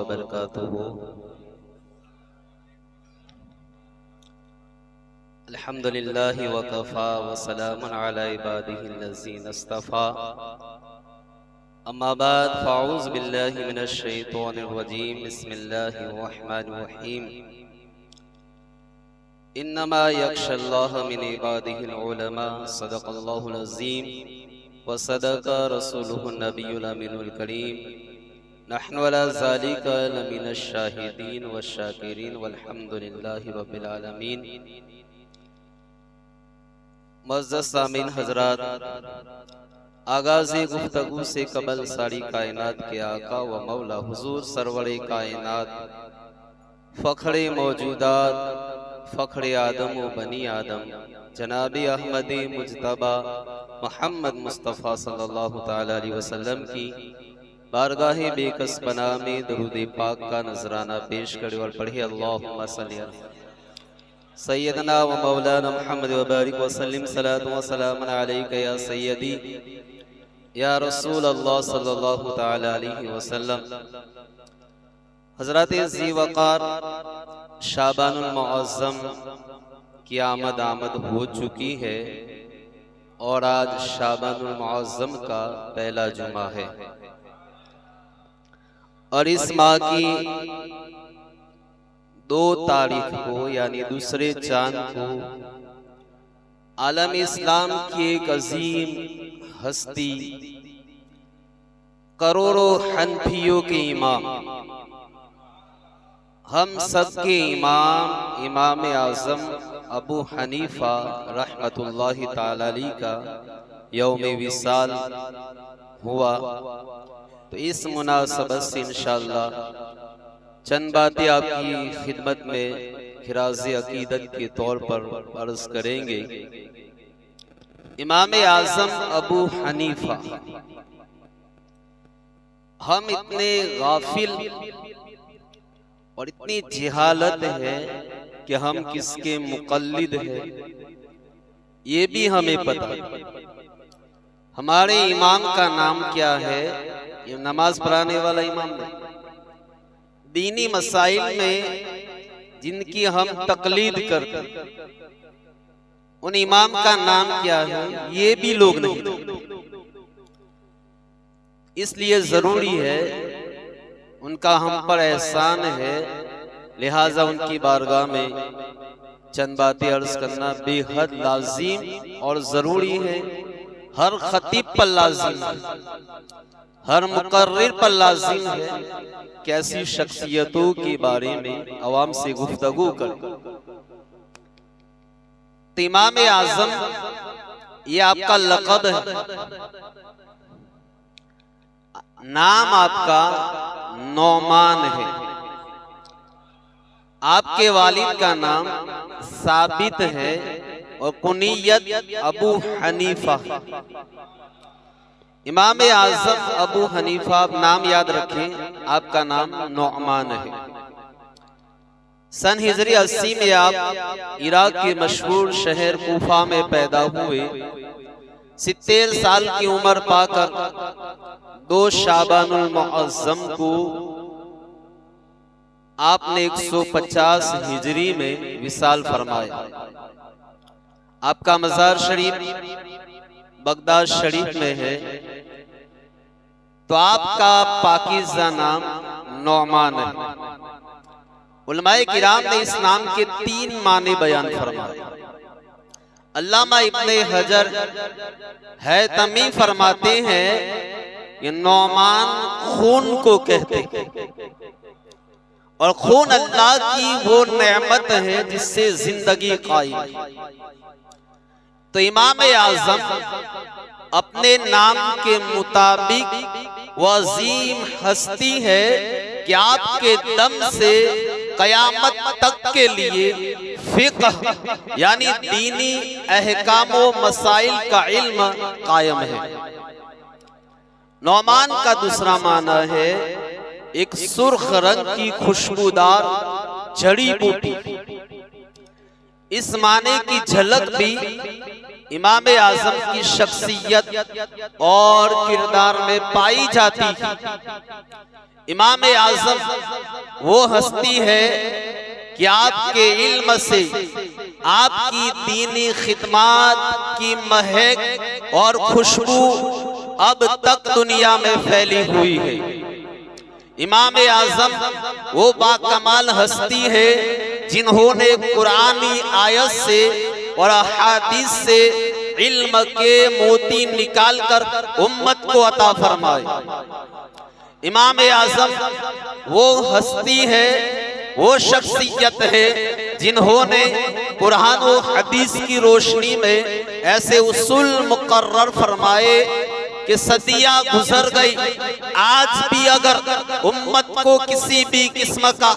बरकातुहू। अल्हम्दुलिल्लाहि वकफ़ा वसलामुन अला इबादिहिल्लज़ीना इस्तफ़ा। अम्मा बाद फ़अऊज़ु बिल्लाहि मिनश शैतानिर रजीम। बिस्मिल्लाहिर रहमानिर रहीम। इन्नमा यख्शल्लाह मिन इबादिहिल उलमा। सदक़ल्लाहुल अज़ीम व सदक़ रसूलुहुन नबियुल अमीनुल करीम। नहनु अला ज़ालिका लमिनश शाहिदीन वश्शाकिरीन वल्हम्दुलिल्लाहि रब्बिल आलमीन। मुअज़्ज़ज़ सामीन हज़रात, आगाज़े गुफ्तगू से कबल सारी कायनात के आका व मौला हुजूर सरवरे कायनात, फ़ख्रे मौजूदात, फ़ख्रे आदम व बनी आदम, जनाबी अहमदी मुज्तबा मोहम्मद मुस्तफ़ा सल्लल्लाहु तआला अलैहि वसल्लम की बारगाहे बेकस बना में दरूद पाक का नजराना पेश करे और पढ़े अल्लाहुम्मा सल्ली अला सय्यदना व मौलाना मुहम्मद व बारिक व सल्लिम सलातु व सलामुन अलैका या सय्यदी या रसूल अल्लाह सल्लल्लाहु तआला अलैहि वसल्लम। हज़रात ज़ी वक़ार शाबानुल मुअज़्ज़म की आमद हो चुकी है और आज शाबानुल मुअज़्ज़म का पहला जुमा है और इस माह की 2 तारीख को यानी दूसरे चांद को आलम इस्लाम की एक अजीम हस्ती, करोड़ों हनफियों के इमाम, हम सबके इमाम इमाम आज़म अबू हनीफा रहमतुल्लाहि ताला अलैहि का यौम विसाल हुआ। तो इस मुनासबत से इंशाअल्लाह चंद बातें आपकी खिदमत में खिराज़े अकीदत के तौर पर अर्ज करेंगे। इमाम आज़म अबू हनीफा, हम इतने गाफिल और इतनी जिहालत है कि हम किसके मुक़ल्लिद हैं ये भी हमें पता। हमारे इमाम का नाम क्या है? ये नमाज पढ़ाने वाला इमाम नहीं। दीनी मसाइल में जिनकी हम तकलीद करते उन इमाम का नाम क्या है ये भी लोग नहीं। इसलिए जरूरी है, उनका हम पर एहसान है, लिहाजा उनकी बारगाह में चंद बातें अर्ज करना बेहद लाजिम और जरूरी है। हर खतीब पर लाजिम है, हर मुकर्रिर पर लाजिम है कि ऐसी शख्सियतों के बारे में अवाम से गुफ्तगू कर। इमाम आज़म ये आपका लक़ब है, नाम आपका नौमान है। आपके वालिद का नाम साबित है और कुनियत अबू हनीफा। इमाम आज़म अबू हनीफा, नाम याद रखें, आपका नाम नौमान है। सन हिजरी 80 में आप इराक के मशहूर शहर कूफा में पैदा हुए। 70 साल की उम्र पाकर 2 शाबानुल मुअज़्ज़म को आपने 150 हिजरी में विसाल फरमाया। आपका मज़ार शरीफ बगदाद शरीफ में है। तो आपका पाकीज़ा नाम नौमान है। उलमाए किराम ने इस नाम के 3 माने बयान फरमाए। अल्लामा इब्ने हजर हैतमी फरमाते हैं कि नौमान खून को कहते हैं और खून अल्लाह की वो नेमत है जिससे जिंदगी कायम है। तो इमाम आज़म अपने नाम के मुताबिक वो अजीम हस्ती है कि आपके दम से कयामत तक के लिए फिक़्ह यानी दीनी अहकाम व मसाइल का इल्म कायम है। नौमान का दूसरा माना है एक सुर्ख रंग की खुशबूदार जड़ी बूटी। इस माने की झलक भी इमाम आज़म की शख्सियत और किरदार में पाई जाती है। इमाम आज़म वो हस्ती है कि आपके इल्म से आपकी दीनी खिदमत की महक और खुशबू अब तक दुनिया में फैली हुई है। इमाम आजम वो बाकमाल हस्ती है जिन्होंने कुरानी आयत से और अहादीस से इल्म के मोती निकालकर उम्मत को अता फरमाए। इमाम आजम वो हस्ती है, वो शख्सियत है जिन्होंने कुरान और हदीस की रोशनी में ऐसे उसूल मुकर्रर फरमाए कि सदियां गुजर गई, आज भी अगर उम्मत को किसी भी किस्म का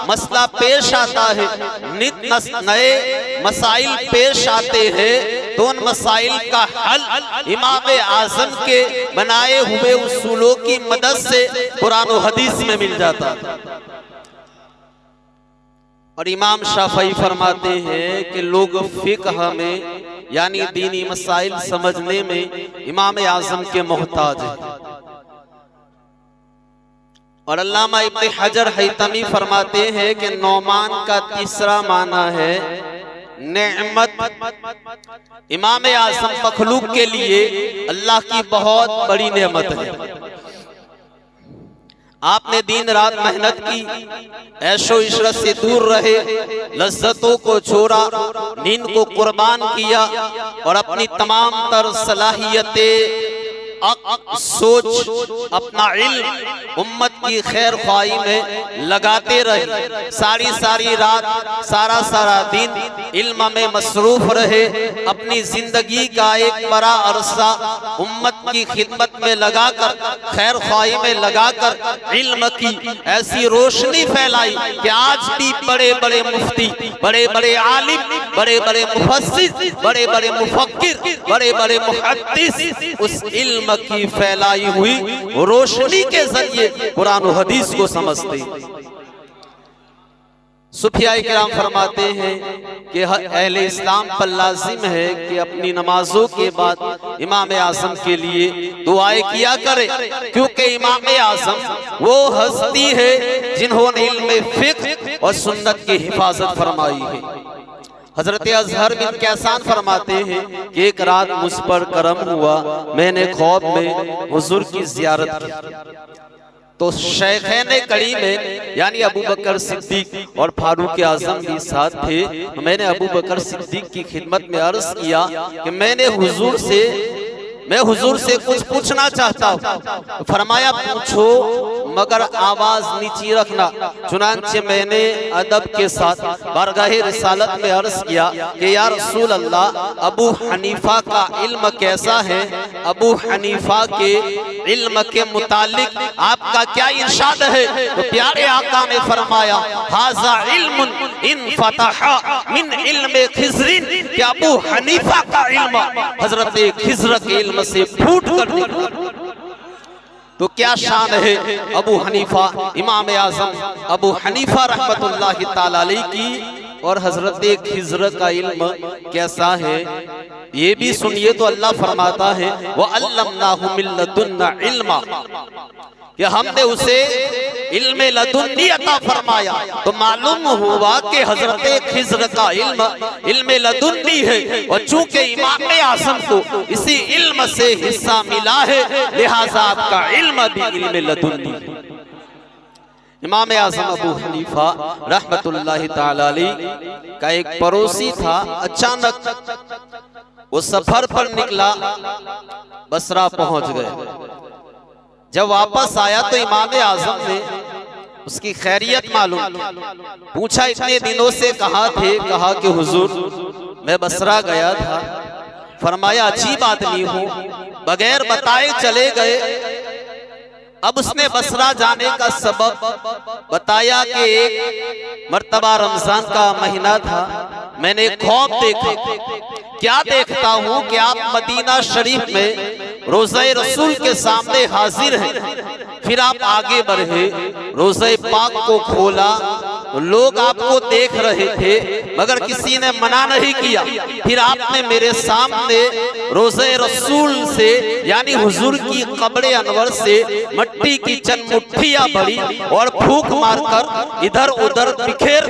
मसला पेश आता है, नित नए मसाइल पेश आते हैं, तो उन मसाइल का हल इमाम आजम के बनाए हुए उसूलों की मदद से कुरान और हदीस में मिल जाता है। और इमाम शाफई फरमाते हैं कि लोग फिक़ह में यानी दीनी मसाइल समझने में इमाम आजम के मोहताज हैं। और अल्लामा इब्न हजर हैतमी फरमाते हैं कि नौमान का तीसरा माना है नेमत। इमाम आजम मखलूक के लिए अल्लाह की बहुत बड़ी नेमत है। आपने दिन रात मेहनत की, ऐशो इशरत से दूर रहे, लज्जतों को छोड़ा, नींद को कुर्बान किया और अपनी तमाम तर सलाहियतें, सोच, अपना इल्म उम्मत की खैर ख्वाही में लगाते रहे। सारी सारी रात, सारा सारा दिन इल्म में मसरूफ रहे। अपनी जिंदगी का एक बड़ा अरसा उम्मत की खिदमत में लगाकर, खैर ख्वाही में लगाकर इल्म की ऐसी रोशनी फैलाई कि आज भी बड़े बड़े मुफ्ती, बड़े बड़े आलिम, बड़े बड़े मुफस्सिर, बड़े बड़े मुफक्किर, बड़े बड़े मुहद्दिस उस इल्म की फैलाई हुई रोशनी के जरिए कुरान और हदीस को समझते। सुफिया किराम फरमाते हैं कि अहले इस्लाम पर लाजिम है कि अपनी नमाजों के बाद इमाम आजम के लिए दुआएं किया करे, क्योंकि इमाम आजम वो हस्ती है जिन्होंने इल्म फिक्र और सुन्नत की हिफाजत फरमाई है। हजरत अजहर बिन कैसान फरमाते हैं कि एक रात मुझ पर करम हुआ, मैंने ख्वाब में हुजूर की जियारत की, तो शेखैन कड़ी में यानी अबू बकर सिद्दीक और फारूक आजम भी साथ थे। मैंने अबू बकर सिद्दीक की खिदमत में अर्ज किया कि मैं हुजूर से कुछ पूछना चाहता हूँ। फरमाया पूछो मगर आवाज नीची रखना। चुनांचे मैंने अदब के साथ बारगाहे रिसालत में अर्ज किया कि या रसूल अल्लाह, अबू हनीफा का इल्म कैसा है? अबू हनीफा के इल्म के मुतालिक आपका क्या इरशाद है? तो प्यारे आका ने फरमाया हाज़ा इल्मुन इन फतहा मिन इल्म खिज़रिन, कि अबू हनीफा का इल्म हजरत खिज़र के इल्म से फूट कर निकला। तो क्या शान है अबू हनीफा, इमाम आजम अबू हनीफा रहमतुल्लाहि ताला अलैहि की, और हजरत खिज़र का इल्म कैसा है ये भी सुनिए। तो अल्लाह फरमाता है व अल्लमनाहु मिन लदुन्ना इल्मा, कि हमने उसे इल्म लदुन्नी अता फरमाया। तो मालूम हुआ कि हजरत खिज़र का इल्म लदुन्नी है, और चूंकि इमाम आज़म को इसी इल्म से हिस्सा मिला है, लिहाजा आपका इल्म भी इल्म लदुन्नी है। इमाम आज़म अबू हनीफा रहमतुल्लाहि ताला अलैहि का एक पड़ोसी था। अचानक वो सफर पर निकला, बसरा पहुंच गए। जब वापस आया तो इमाम आज़म ने उसकी खैरियत मालूम पूछा, इतने दिनों से कहाँ थे? कहा कि हुजूर मैं बसरा गया था। फरमाया अजीब आदमी हूँ, बगैर बताए चले गए। अब उसने बसरा जाने का सबब बताया कि एक मर्तबा रमजान का महीना था, मैंने ख्वाब देखा। क्या देखता हूँ कि आप मदीना शरीफ में रोज़े रसूल के सामने हाजिर हैं। फिर आप आगे बढ़े, रोज़े पाक को खोला लोग आपको देख रहे थे मगर किसी ने मना नहीं किया। फिर आपने मेरे सामने रोज़े रसूल से यानी हुजूर की कब्र अनवर से मट्टी की चंद मुट्ठियां भरी और फूंक मारकर इधर उधर बिखेर।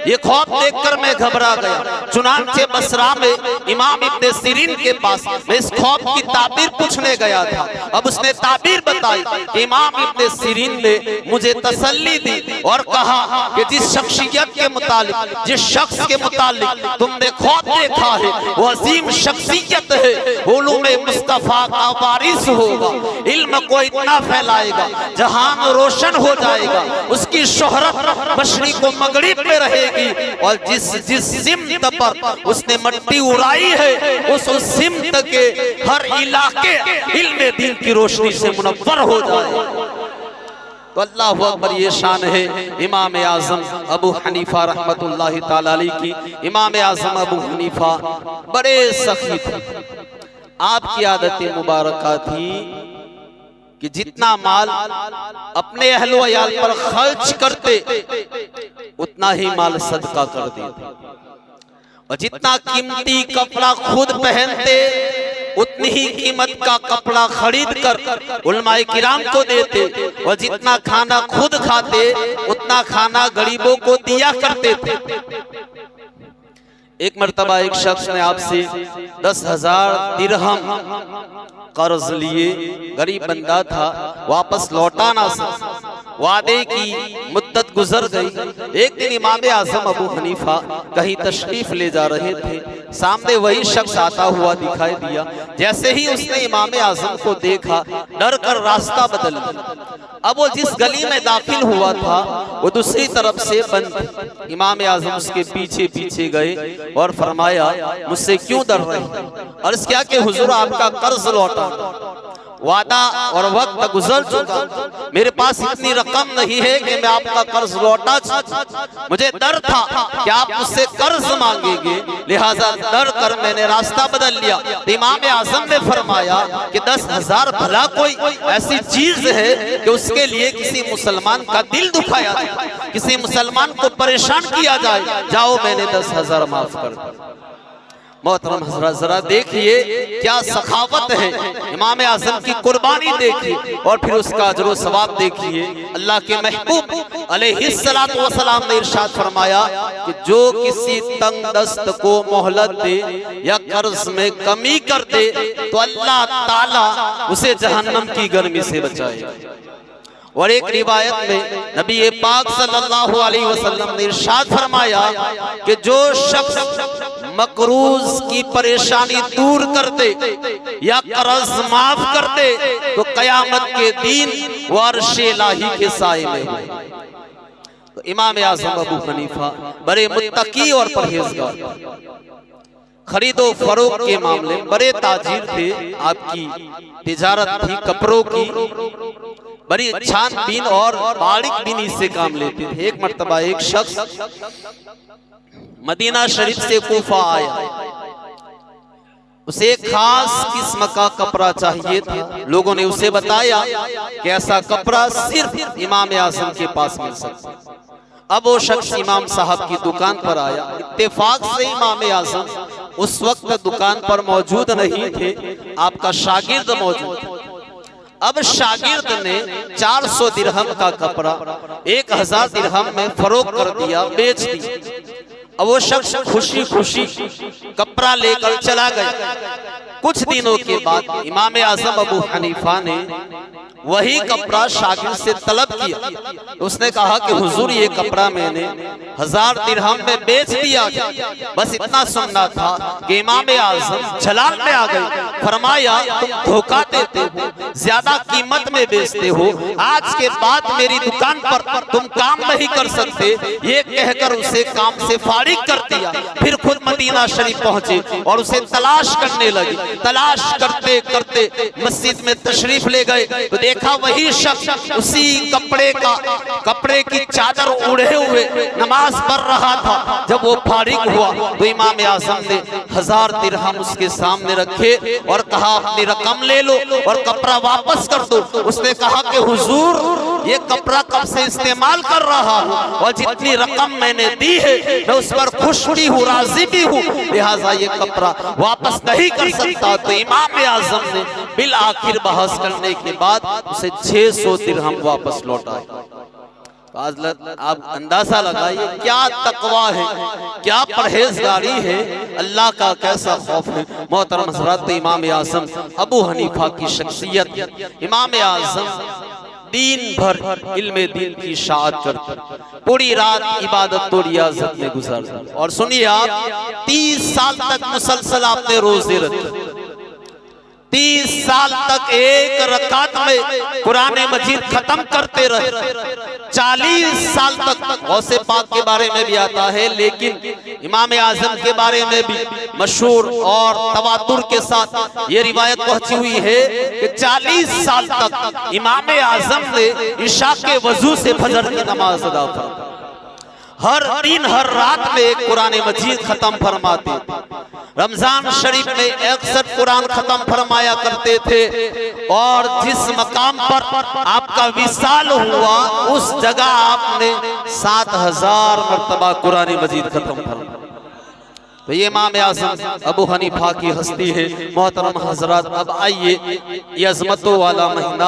ये ख्वाब देखकर मैं घबरा गया। चुनांचे बसरा में इमाम इब्ने सिरीन के पास मैं इस ख्वाब की ताबीर पूछने गया था। अब उसने ताबीर बताई कि इमाम इब्ने सिरीन ने मुझे तसल्ली दी और कहा कि जिस शख्सियत के मुतालिक, जिस शख्स के मुतालिक तुमने ख्वाब देखा है वो अजीम शख्सियत है, उलूमे मुस्तफा का वारिस होगा, इल्म को इतना फैलाएगा जहान रोशन हो जाएगा, उसकी शोहरत मशरिक व मगरिब में रहेगी। और जिस सिमत पर उसने मट्टी उड़ाई है उस सिमत के हर इलाके इल्म दीन की रोशनी से मुनव्वर हो जाए। तो अल्लाह अकबर, ये शान है इमाम आज़म अबू हनीफा रहमतुल्लाहि ताला अलैह की। इमाम आज़म अबू हनीफा बड़े सखी थे। आपकी आदत मुबारका थी कि जितना माल अपने अहलो अयाल पर खर्च करते उतना ही माल सदका कर देते, और जितना कीमती कपड़ा खुद पहनते उतनी ही कीमत का कपड़ा खरीद कर उलमाए किराम को देते, और जितना खाना खुद खाते उतना खाना गरीबों को दिया करते थे। एक मर्तबा एक शख्स ने आपसे 10,000 दिरहम कर्ज लिए, गरीब बंदा था, वापस लौटा ना सका, वादे की मुद्दत गुजर गई। एक दिन इमाम आज़म अबू हनीफा कहीं तशरीफ ले जा रहे थे, सामने वही शख्स आता हुआ दिखाई दिया। जैसे ही उसने इमाम आज़म को देखा डर कर रास्ता बदल लिया। अब वो जिस गली में दाखिल हुआ था वो दूसरी तरफ से बंद। इमाम आज़म उसके पीछे पीछे गए और फरमाया, मुझसे क्यों डर रहे? और क्या कि हुजूर आपका कर्ज लौटा, वादा और वक्त गुजर चुका, मेरे पास इतनी रकम नहीं है कि मैं आपका कर्ज लौटा सकूं। मुझे डर था कि आप मुझसे कर्ज मांगेंगे, लिहाजा डर कर मैंने रास्ता बदल लिया। तो इमाम आज़म ने फरमाया कि 10,000 भला कोई ऐसी चीज है कि उसके लिए किसी मुसलमान का दिल दुखाया जाए, किसी मुसलमान को परेशान किया जाए? जाओ मैंने 10,000 माफ कर दिया। मोहतरम हज़रात, जरा देखिए क्या सखावत है, इमाम आज़म की कुर्बानी देखिए और फिर उसका अजर सवाब देखिए। अल्लाह के महबूब अलैहिस्सलातु वस्सलाम ने इरशाद फरमाया कि जो किसी तंग दस्त को मोहलत दे या कर्ज में कमी कर दे तो अल्लाह ताला उसे जहन्नम की गर्मी से बचाएगा। और एक रिवायत में नबी पाक सल्लल्लाहु अलैहि वसल्लम ने इरशाद फरमाया कि जो शख्स मकरूज की परेशानी दूर कर दे या कर्ज माफ कर दे तो कयामत के दिन वो अर्शे इलाही के साए में हो। तो इमाम आज़म अबू हनीफा बड़े मुत्तकी और परहेजगार, खरीदो फरोख्त के मामले बड़े ताजिर थे। आपकी तिजारत थी कपड़ों की, बड़ी छानबीन और बारीक बीनी से काम लेते थे। एक मर्तबा एक शख्स मदीना शरीफ से कूफा आया, उसे एक खास किस्म का कपड़ा चाहिए था। लोगों ने उसे बताया कि ऐसा कपड़ा सिर्फ इमाम आज़म के पास मिल सकता। अब वो शख्स इमाम साहब की दुकान पर आया। इत्तेफाक से इमाम आज़म उस वक्त दुकान पर मौजूद नहीं थे, आपका शागिर्द मौजूद था। अब शागिर्द ने 400 दिरहम का कपड़ा 1000 दिरहम में फरोख्त कर दिया, बेच दिया। अब वो शख्स खुशी खुशी कपड़ा लेकर चला गया। कुछ दिनों के बाद इमाम आज़म अबू हनीफा ने वही कपड़ा शागिर्द से तलब किया। उसने कहा कि हुजूर ये कपड़ा मैंने 1000 दिरहम में बेच दिया। बस इतना सुनना था कि इमाम आज़म जलाल में आ गए। फरमाया, तुम धोखा देते हो, ज्यादा कीमत में बेचते हो, आज के बाद मेरी दुकान पर तुम काम नहीं कर सकते। ये कहकर उसे काम से फारिग कर दिया। फिर खुद मदीना शरीफ पहुंचे और उसे तलाश करने लगे। तलाश करते करते मस्जिद में तशरीफ ले गए तो देखा वही शख्स उसी कपड़े की चादर ओढ़े हुए नमाज पढ़ रहा था। जब वो फारिग हुआ तो इमाम आजम ने 1000 दिरहम उसके सामने रखे और कहा अपनी रकम ले लो और कपड़ा वापस कर दो। उसने कहा कि हुजूर ये कपड़ा कब से इस्तेमाल कर रहा हूँ और जितनी रकम मैंने दी है मैं उस पर खुश भी हूँ, राजी भी हूँ, लिहाजा ये कपड़ा वापस नहीं कर सकता। तो इमाम आजम ने बिल आखिर बहस करने के बाद उसे 600 दिरहम वापस लौटाए। आप अंदाजा लगाइए क्या तकवा है, क्या परहेजगारी है, अल्लाह का कैसा खौफ है। मोहतरम हज़रात, इमाम आज़म अबू हनीफा की शख्सियत, इमाम आज़म दिन भर इल्मे दीन की इशाअत करते, पूरी रात इबादत और रियाजत में गुजारते। और सुनिए आप 30 साल तक मुसलसल आपने रोजे रखे, 30 साल तक एक रकात में कुरान मजीद खत्म करते रहे। 40 साल तक गौसे पाक के बारे में भी आता है, लेकिन इमाम आजम के बारे में भी मशहूर और तवातुर के साथ ये रिवायत पहुंची हुई है कि 40 साल तक इमाम आजम ने इशा के वजू से फजर की नमाज अदा फरमाई। हर दिन हर रात में एक कुरान मजीद खत्म फरमाते, रमजान शरीफ में अक्सर कुरान खत्म फरमाया करते थे। और जिस मकाम पर आपका विसाल हुआ उस जगह आपने 7000 मरतबा कुरान मजीद खत्म फरमाया। तो ये इमाम आज़म अबू हनीफा की हस्ती है। मोहतरम हजरात, अब आइए ये अज़मतों वाला महीना